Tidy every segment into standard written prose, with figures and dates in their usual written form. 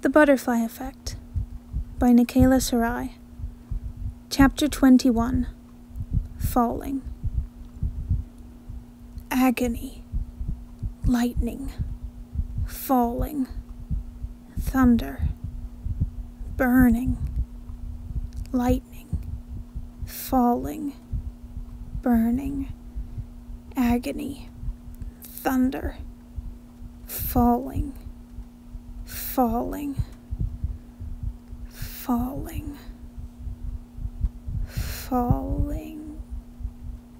The Butterfly Effect by Nikayla Sarai. Chapter 21. Falling. Agony. Lightning. Falling. Thunder. Burning. Lightning. Falling. Burning. Agony. Thunder. Falling. Falling. Falling. Falling.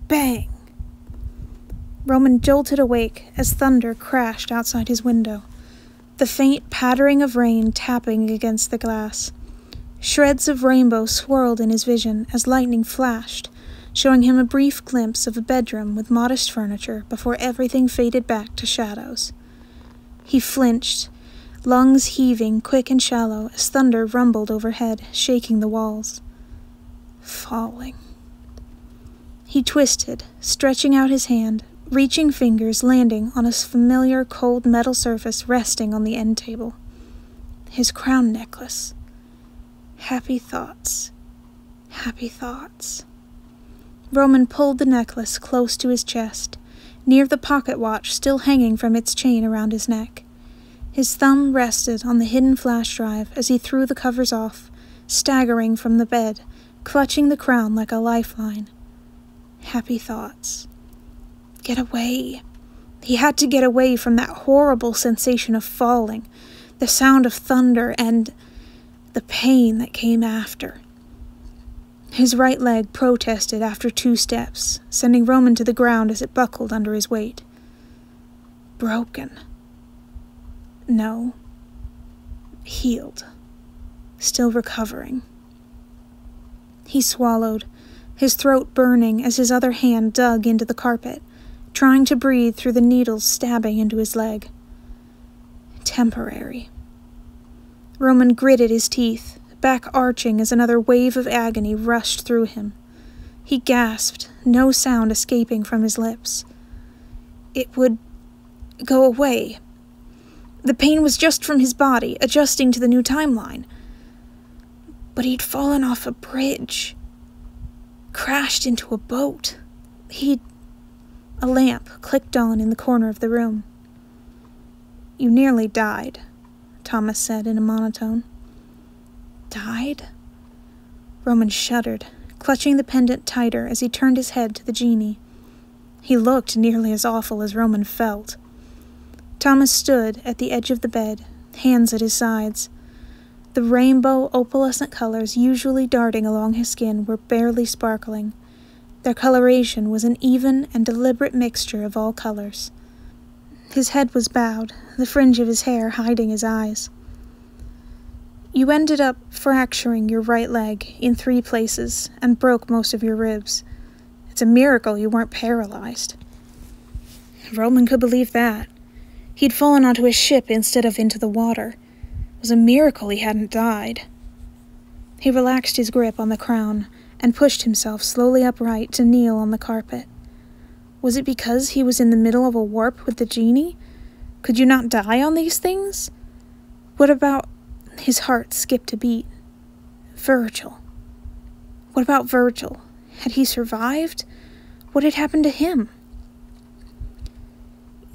Bang! Roman jolted awake as thunder crashed outside his window, the faint pattering of rain tapping against the glass. Shreds of rainbow swirled in his vision as lightning flashed, showing him a brief glimpse of a bedroom with modest furniture before everything faded back to shadows. He flinched, lungs heaving quick and shallow as thunder rumbled overhead, shaking the walls. Falling. He twisted, stretching out his hand, reaching fingers landing on a familiar cold metal surface resting on the end table. His crown necklace. Happy thoughts. Happy thoughts. Roman pulled the necklace close to his chest, near the pocket watch still hanging from its chain around his neck. His thumb rested on the hidden flash drive as he threw the covers off, staggering from the bed, clutching the crown like a lifeline. Happy thoughts. Get away. He had to get away from that horrible sensation of falling, the sound of thunder, and the pain that came after. His right leg protested after 2 steps, sending Roman to the ground as it buckled under his weight. Broken. No. Healed. Still recovering. He swallowed, his throat burning as his other hand dug into the carpet, trying to breathe through the needles stabbing into his leg. Temporary. Roman gritted his teeth, back arching as another wave of agony rushed through him. He gasped, no sound escaping from his lips. It would go away. The pain was just from his body, adjusting to the new timeline. But he'd fallen off a bridge. Crashed into a boat. A lamp clicked on in the corner of the room. You nearly died, Thomas said in a monotone. Died? Roman shuddered, clutching the pendant tighter as he turned his head to the genie. He looked nearly as awful as Roman felt. Thomas stood at the edge of the bed, hands at his sides. The rainbow opalescent colors usually darting along his skin were barely sparkling. Their coloration was an even and deliberate mixture of all colors. His head was bowed, the fringe of his hair hiding his eyes. You ended up fracturing your right leg in 3 places and broke most of your ribs. It's a miracle you weren't paralyzed. Roman could believe that. He'd fallen onto a ship instead of into the water. It was a miracle he hadn't died. He relaxed his grip on the crown and pushed himself slowly upright to kneel on the carpet. Was it because he was in the middle of a warp with the genie? Could you not die on these things? What about... His heart skipped a beat. Virgil. What about Virgil? Had he survived? What had happened to him?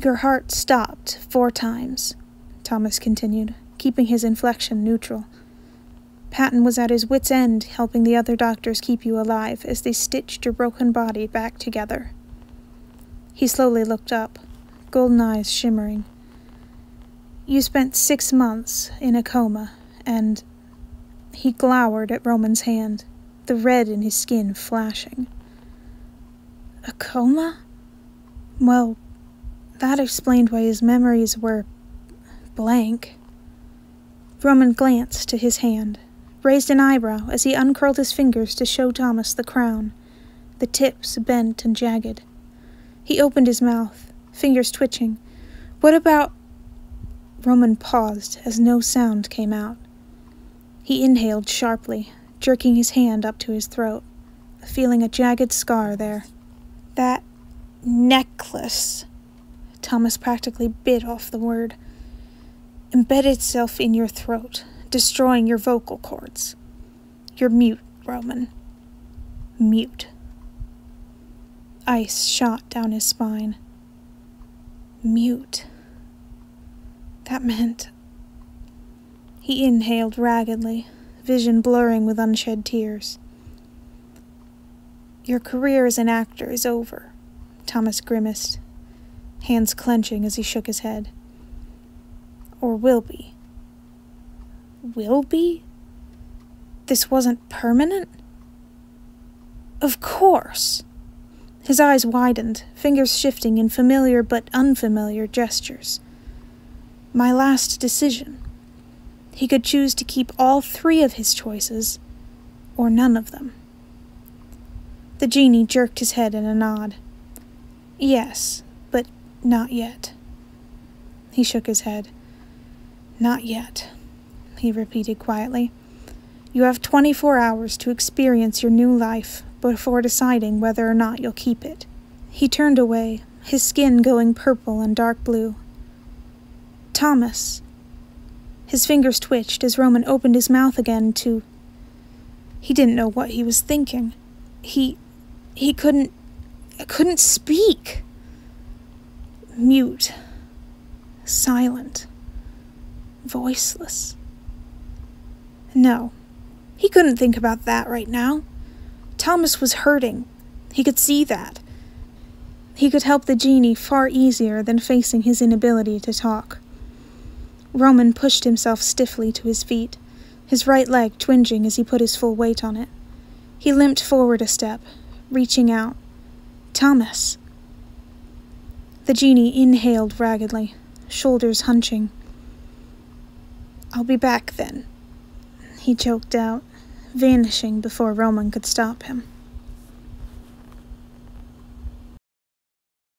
Your heart stopped 4 times, Thomas continued, keeping his inflection neutral. Patton was at his wit's end, helping the other doctors keep you alive as they stitched your broken body back together. He slowly looked up, golden eyes shimmering. You spent 6 months in a coma, and... He glowered at Roman's hand, the red in his skin flashing. A coma? Well, that explained why his memories were... blank. Roman glanced to his hand, raised an eyebrow as he uncurled his fingers to show Thomas the crown, the tips bent and jagged. He opened his mouth, fingers twitching. What about... Roman paused as no sound came out. He inhaled sharply, jerking his hand up to his throat, feeling a jagged scar there. That necklace. Thomas practically bit off the word. embed itself in your throat, destroying your vocal cords. You're mute, Roman. Mute. Ice shot down his spine. Mute. That meant... He inhaled raggedly, vision blurring with unshed tears. Your career as an actor is over, Thomas grimaced, hands clenching as he shook his head. Or will be. Will be? This wasn't permanent? Of course. His eyes widened, fingers shifting in familiar but unfamiliar gestures. My last decision. He could choose to keep all 3 of his choices, or none of them. The genie jerked his head in a nod. Yes, but not yet. He shook his head. Not yet, he repeated quietly. You have 24 hours to experience your new life before deciding whether or not you'll keep it. He turned away, his skin going purple and dark blue. Thomas. His fingers twitched as Roman opened his mouth again to... He didn't know what he was thinking. He couldn't speak. Mute. Silent. Voiceless. No, he couldn't think about that right now. Thomas was hurting. He could see that. He could help the genie far easier than facing his inability to talk. Roman pushed himself stiffly to his feet, his right leg twinging as he put his full weight on it. He limped forward a step, reaching out. Thomas. The genie inhaled raggedly, shoulders hunching. I'll be back then, he choked out, vanishing before Roman could stop him.